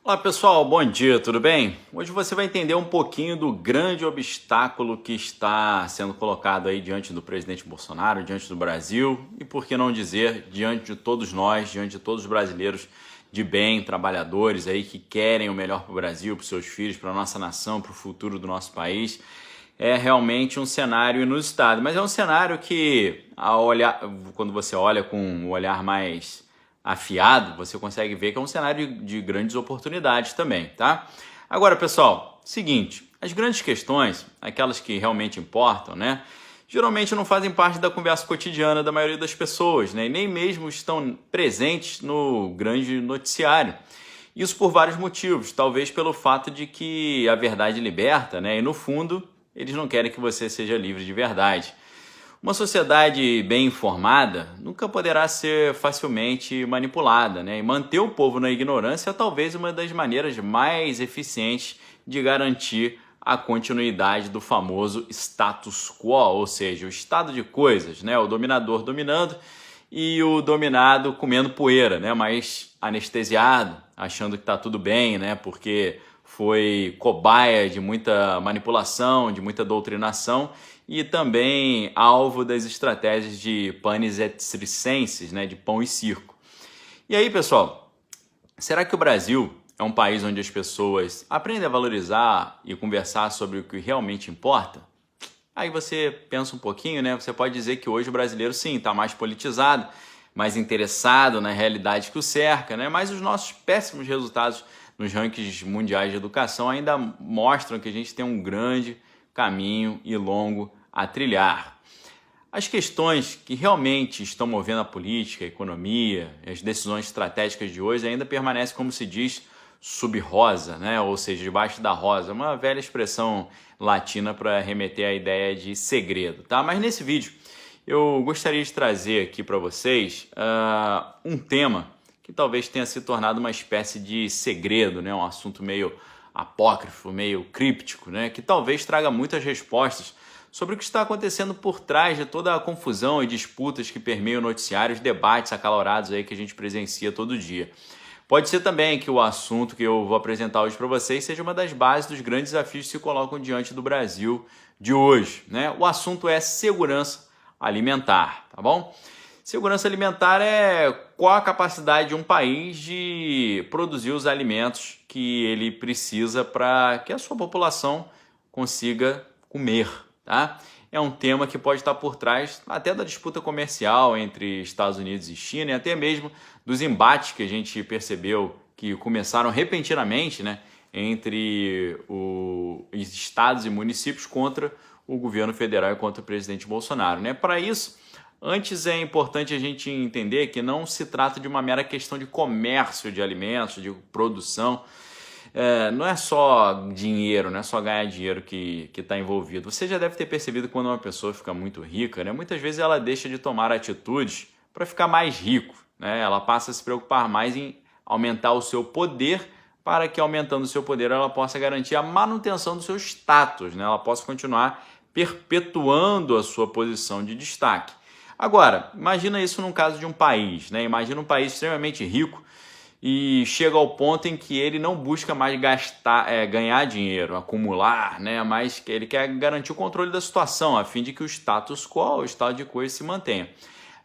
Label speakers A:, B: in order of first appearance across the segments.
A: Olá pessoal, bom dia, tudo bem? Hoje você vai entender um pouquinho do grande obstáculo que está sendo colocado aí diante do presidente Bolsonaro, diante do Brasil e, por que não dizer, diante de todos nós, diante de todos os brasileiros de bem, trabalhadores aí que querem o melhor para o Brasil, para os seus filhos, para a nossa nação, para o futuro do nosso país. É realmente um cenário inusitado, mas é um cenário que, quando você olha com um olhar mais afiado, você consegue ver que é um cenário de grandes oportunidades também, tá? Agora, pessoal, seguinte, as grandes questões, aquelas que realmente importam, né? Geralmente não fazem parte da conversa cotidiana da maioria das pessoas, né? E nem mesmo estão presentes no grande noticiário. Isso por vários motivos, talvez pelo fato de que a verdade liberta, né? E no fundo, eles não querem que você seja livre de verdade. Uma sociedade bem informada nunca poderá ser facilmente manipulada, né? E manter o povo na ignorância é talvez uma das maneiras mais eficientes de garantir a continuidade do famoso status quo, ou seja, o estado de coisas, né? O dominador dominando e o dominado comendo poeira, né? Mas anestesiado, achando que está tudo bem, né? Porque foi cobaia de muita manipulação, de muita doutrinação e também alvo das estratégias de panis et circenses, né, de pão e circo. E aí, pessoal, será que o Brasil é um país onde as pessoas aprendem a valorizar e conversar sobre o que realmente importa? Aí você pensa um pouquinho, né? Você pode dizer que hoje o brasileiro, sim, está mais politizado, mais interessado na realidade que o cerca, né? Mas os nossos péssimos resultados nos rankings mundiais de educação ainda mostram que a gente tem um grande caminho e longo a trilhar. As questões que realmente estão movendo a política, a economia, as decisões estratégicas de hoje ainda permanecem, como se diz, sub rosa, né? Ou seja, debaixo da rosa, uma velha expressão latina para remeter à ideia de segredo, tá? Mas nesse vídeo eu gostaria de trazer aqui para vocês um tema que talvez tenha se tornado uma espécie de segredo, né? Um assunto meio apócrifo, meio críptico, né? Que talvez traga muitas respostas sobre o que está acontecendo por trás de toda a confusão e disputas que permeiam noticiários, debates acalorados aí que a gente presencia todo dia. Pode ser também que o assunto que eu vou apresentar hoje para vocês seja uma das bases dos grandes desafios que se colocam diante do Brasil de hoje, né? O assunto é segurança alimentar, tá bom? Segurança alimentar é qual a capacidade de um país de produzir os alimentos que ele precisa para que a sua população consiga comer, tá? É um tema que pode estar por trás até da disputa comercial entre Estados Unidos e China e até mesmo dos embates que a gente percebeu que começaram repentinamente, né, entre os estados e municípios contra o governo federal e contra o presidente Bolsonaro, né? Para isso, antes é importante a gente entender que não se trata de uma mera questão de comércio de alimentos, de produção. Não é só dinheiro, não é só ganhar dinheiro que está envolvido. Você já deve ter percebido que quando uma pessoa fica muito rica, né, muitas vezes ela deixa de tomar atitudes para ficar mais rico, né? Ela passa a se preocupar mais em aumentar o seu poder para que, aumentando o seu poder, ela possa garantir a manutenção do seu status, né? Ela possa continuar perpetuando a sua posição de destaque. Agora, imagina isso num caso de um país, né? Imagina um país extremamente rico e chega ao ponto em que ele não busca mais ganhar dinheiro, acumular, né? Mas que ele quer garantir o controle da situação, a fim de que o status quo, o estado de coisa, se mantenha.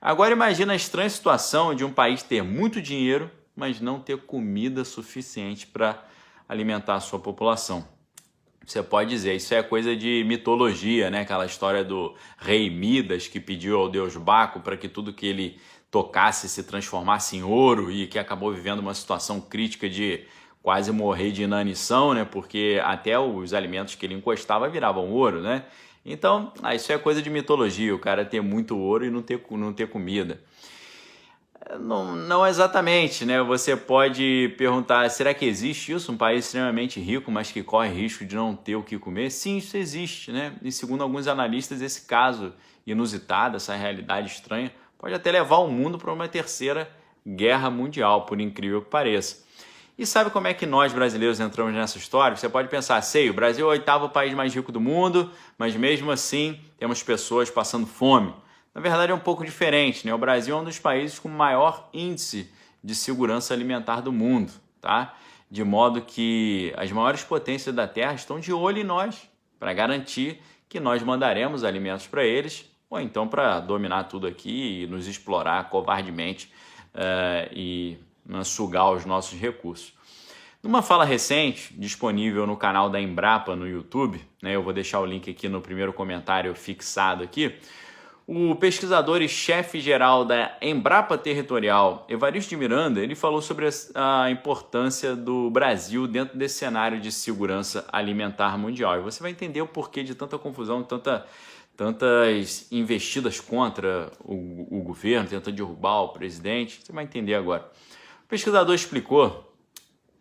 A: Agora imagina a estranha situação de um país ter muito dinheiro, mas não ter comida suficiente para alimentar a sua população. Você pode dizer, isso é coisa de mitologia, né? Aquela história do rei Midas que pediu ao deus Baco para que tudo que ele tocasse se transformasse em ouro e que acabou vivendo uma situação crítica de quase morrer de inanição, né? Porque até os alimentos que ele encostava viravam ouro, né? Então, isso é coisa de mitologia, o cara ter muito ouro e não ter comida. Não exatamente, né? Você pode perguntar, será que existe isso? Um país extremamente rico, mas que corre risco de não ter o que comer? Sim, isso existe, né? E segundo alguns analistas, esse caso inusitado, essa realidade estranha, pode até levar o mundo para uma terceira guerra mundial, por incrível que pareça. E sabe como é que nós brasileiros entramos nessa história? Você pode pensar, sei, o Brasil é o oitavo país mais rico do mundo, mas mesmo assim temos pessoas passando fome. Na verdade é um pouco diferente, né? O Brasil é um dos países com maior índice de segurança alimentar do mundo, tá? de modo que as maiores potências da Terra estão de olho em nós, para garantir que nós mandaremos alimentos para eles, ou então para dominar tudo aqui e nos explorar covardemente e sugar os nossos recursos. Numa fala recente, disponível no canal da Embrapa no YouTube, né, eu vou deixar o link aqui no primeiro comentário fixado aqui, o pesquisador e chefe-geral da Embrapa Territorial, Evaristo de Miranda, ele falou sobre a importância do Brasil dentro desse cenário de segurança alimentar mundial. E você vai entender o porquê de tanta confusão, tantas investidas contra o governo, tentando derrubar o presidente. Você vai entender agora. O pesquisador explicou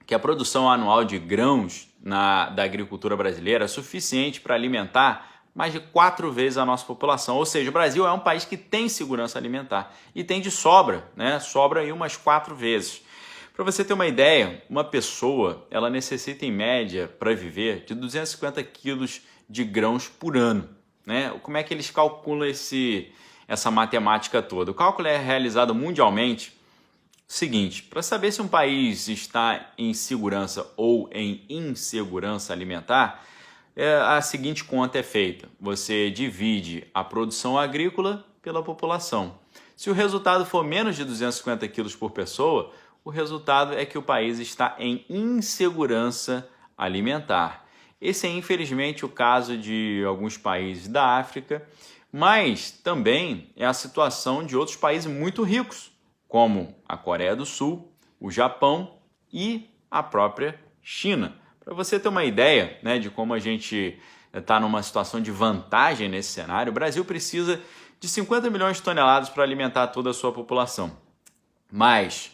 A: que a produção anual de grãos da agricultura brasileira é suficiente para alimentar mais de 4 vezes a nossa população. Ou seja, o Brasil é um país que tem segurança alimentar e tem de sobra, né? Sobra aí umas 4 vezes. Para você ter uma ideia, uma pessoa ela necessita em média para viver de 250 quilos de grãos por ano, né? Como é que eles calculam essa matemática toda? O cálculo é realizado mundialmente. Seguinte, para saber se um país está em segurança ou em insegurança alimentar, a seguinte conta é feita. Você divide a produção agrícola pela população. Se o resultado for menos de 250 quilos por pessoa, o resultado é que o país está em insegurança alimentar. Esse é infelizmente o caso de alguns países da África, mas também é a situação de outros países muito ricos, como a Coreia do Sul, o Japão e a própria China. Para você ter uma ideia, né, de como a gente está numa situação de vantagem nesse cenário, o Brasil precisa de 50 milhões de toneladas para alimentar toda a sua população. Mas,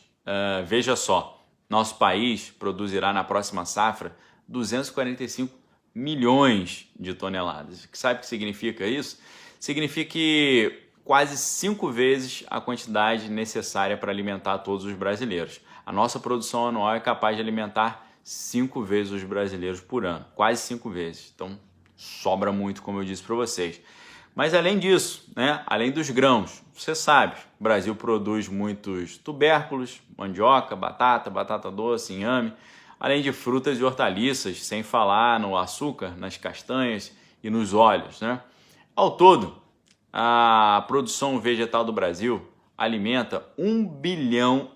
A: veja só, nosso país produzirá na próxima safra 245 milhões de toneladas. Sabe o que significa isso? Significa que quase 5 vezes a quantidade necessária para alimentar todos os brasileiros. A nossa produção anual é capaz de alimentar 5 vezes os brasileiros por ano, quase 5 vezes. Então, sobra muito, como eu disse para vocês. Mas além disso, né, além dos grãos, você sabe, o Brasil produz muitos tubérculos, mandioca, batata doce, inhame, além de frutas e hortaliças, sem falar no açúcar, nas castanhas e nos óleos, né? Ao todo, a produção vegetal do Brasil alimenta 1,5 bilhão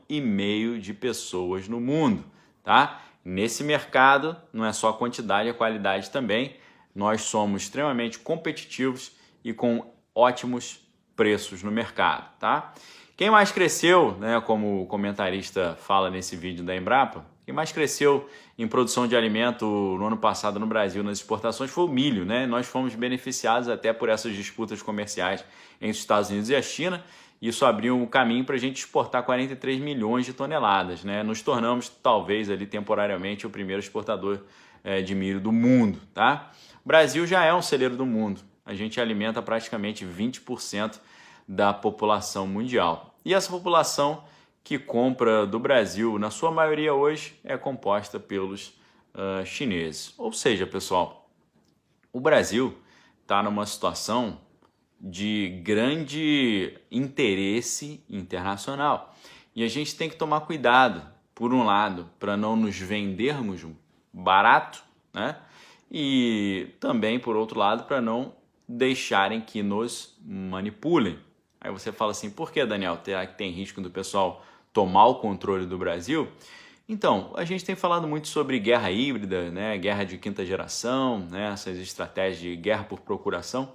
A: de pessoas no mundo, tá? Nesse mercado, não é só a quantidade, a qualidade também. Nós somos extremamente competitivos e com ótimos preços no mercado, tá? Quem mais cresceu, né, como o comentarista fala nesse vídeo da Embrapa, quem mais cresceu em produção de alimento no ano passado no Brasil, nas exportações, foi o milho, né? Nós fomos beneficiados até por essas disputas comerciais entre os Estados Unidos e a China. Isso abriu um caminho para a gente exportar 43 milhões de toneladas, né? Nos tornamos, talvez, ali temporariamente, o primeiro exportador de milho do mundo, tá? O Brasil já é um celeiro do mundo. A gente alimenta praticamente 20% da população mundial. E essa população que compra do Brasil, na sua maioria hoje, é composta pelos chineses. Ou seja, pessoal, o Brasil está numa situação de grande interesse internacional. E a gente tem que tomar cuidado, por um lado, para não nos vendermos barato, né? E também, por outro lado, para não deixarem que nos manipulem. Aí você fala assim, por que, Daniel, tem risco do pessoal tomar o controle do Brasil? Então, a gente tem falado muito sobre guerra híbrida, né? Guerra de quinta geração, né? Essas estratégias de guerra por procuração.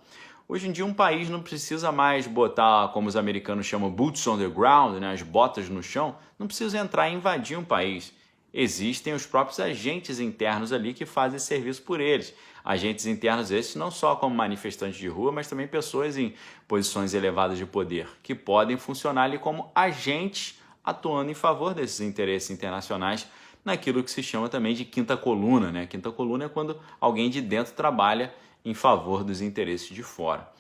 A: Hoje em dia um país não precisa mais botar, como os americanos chamam, boots on the ground, né? As botas no chão, não precisa entrar e invadir um país. Existem os próprios agentes internos ali que fazem serviço por eles. Agentes internos esses não só como manifestantes de rua, mas também pessoas em posições elevadas de poder, que podem funcionar ali como agentes atuando em favor desses interesses internacionais naquilo que se chama também de quinta coluna, né? Quinta coluna é quando alguém de dentro trabalha em favor dos interesses de fora.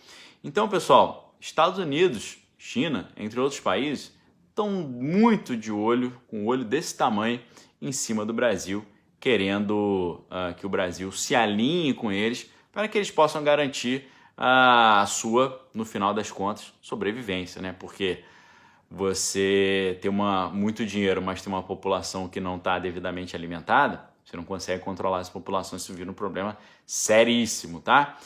A: Então, pessoal, Estados Unidos, China, entre outros países, estão muito de olho, com um olho desse tamanho, em cima do Brasil, querendo que o Brasil se alinhe com eles para que eles possam garantir a sua, no final das contas, sobrevivência, né? Porque você ter muito dinheiro, mas ter uma população que não está devidamente alimentada, você não consegue controlar essa população, isso vira um problema seríssimo, tá?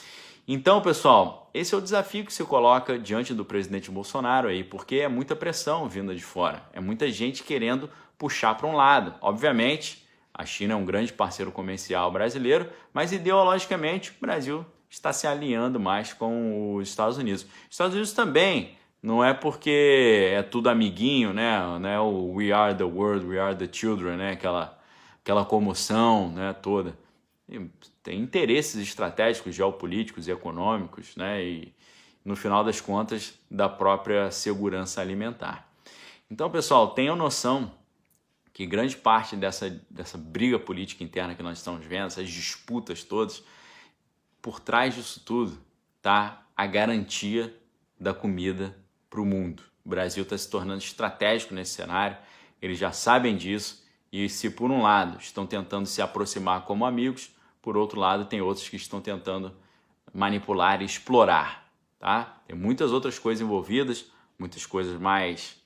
A: Então, pessoal, esse é o desafio que se coloca diante do presidente Bolsonaro aí, porque é muita pressão vinda de fora, é muita gente querendo puxar para um lado. Obviamente, a China é um grande parceiro comercial brasileiro, mas ideologicamente o Brasil está se alinhando mais com os Estados Unidos. Os Estados Unidos também, não é porque é tudo amiguinho, né? O We Are the World, We Are the Children, né? Aquela comoção, né, toda. Tem interesses estratégicos, geopolíticos e econômicos, né? E no final das contas, da própria segurança alimentar. Então, pessoal, tenham noção que grande parte dessa briga política interna que nós estamos vendo, essas disputas todas, por trás disso tudo tá a garantia da comida para o mundo. O Brasil está se tornando estratégico nesse cenário, eles já sabem disso, e se por um lado estão tentando se aproximar como amigos, por outro lado tem outros que estão tentando manipular e explorar. Tá? Tem muitas outras coisas envolvidas, muitas coisas mais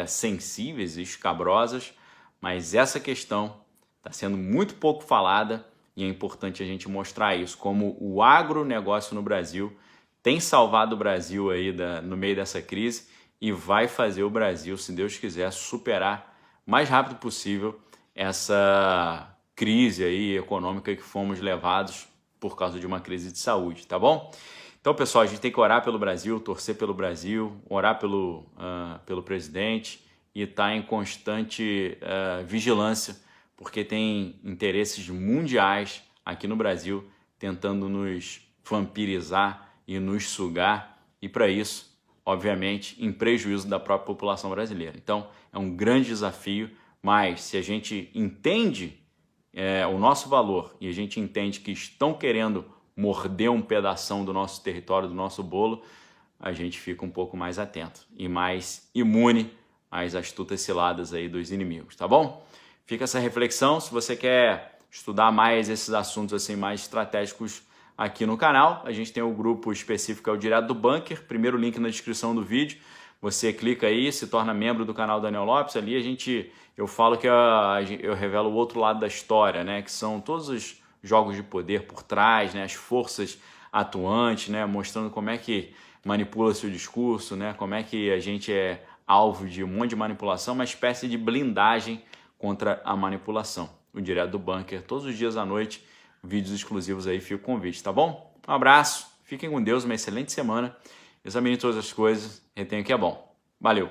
A: sensíveis e escabrosas, mas essa questão está sendo muito pouco falada e é importante a gente mostrar isso, como o agronegócio no Brasil tem salvado o Brasil aí no meio dessa crise e vai fazer o Brasil, se Deus quiser, superar o mais rápido possível essa crise aí econômica que fomos levados por causa de uma crise de saúde, tá bom? Então, pessoal, a gente tem que orar pelo Brasil, torcer pelo Brasil, orar pelo presidente e estar em constante vigilância, porque tem interesses mundiais aqui no Brasil tentando nos vampirizar e nos sugar, e para isso, obviamente, em prejuízo da própria população brasileira. Então, é um grande desafio, mas se a gente entende o nosso valor e a gente entende que estão querendo morder um pedação do nosso território, do nosso bolo, a gente fica um pouco mais atento e mais imune às astutas ciladas aí dos inimigos, tá bom? Fica essa reflexão. Se você quer estudar mais esses assuntos assim mais estratégicos aqui no canal, a gente tem o grupo específico, é o Direto do Bunker, primeiro link na descrição do vídeo. Você clica aí, se torna membro do canal Daniel Lopes, ali eu falo que eu revelo o outro lado da história, né? Que são todos os jogos de poder por trás, né? As forças atuantes, né? Mostrando como é que manipula-se o discurso, né? Como é que a gente é alvo de um monte de manipulação, uma espécie de blindagem contra a manipulação. O Direto do Bunker, todos os dias à noite, vídeos exclusivos aí, fica o convite, tá bom? Um abraço, fiquem com Deus, uma excelente semana, examine todas as coisas, retenha o que é bom. Valeu!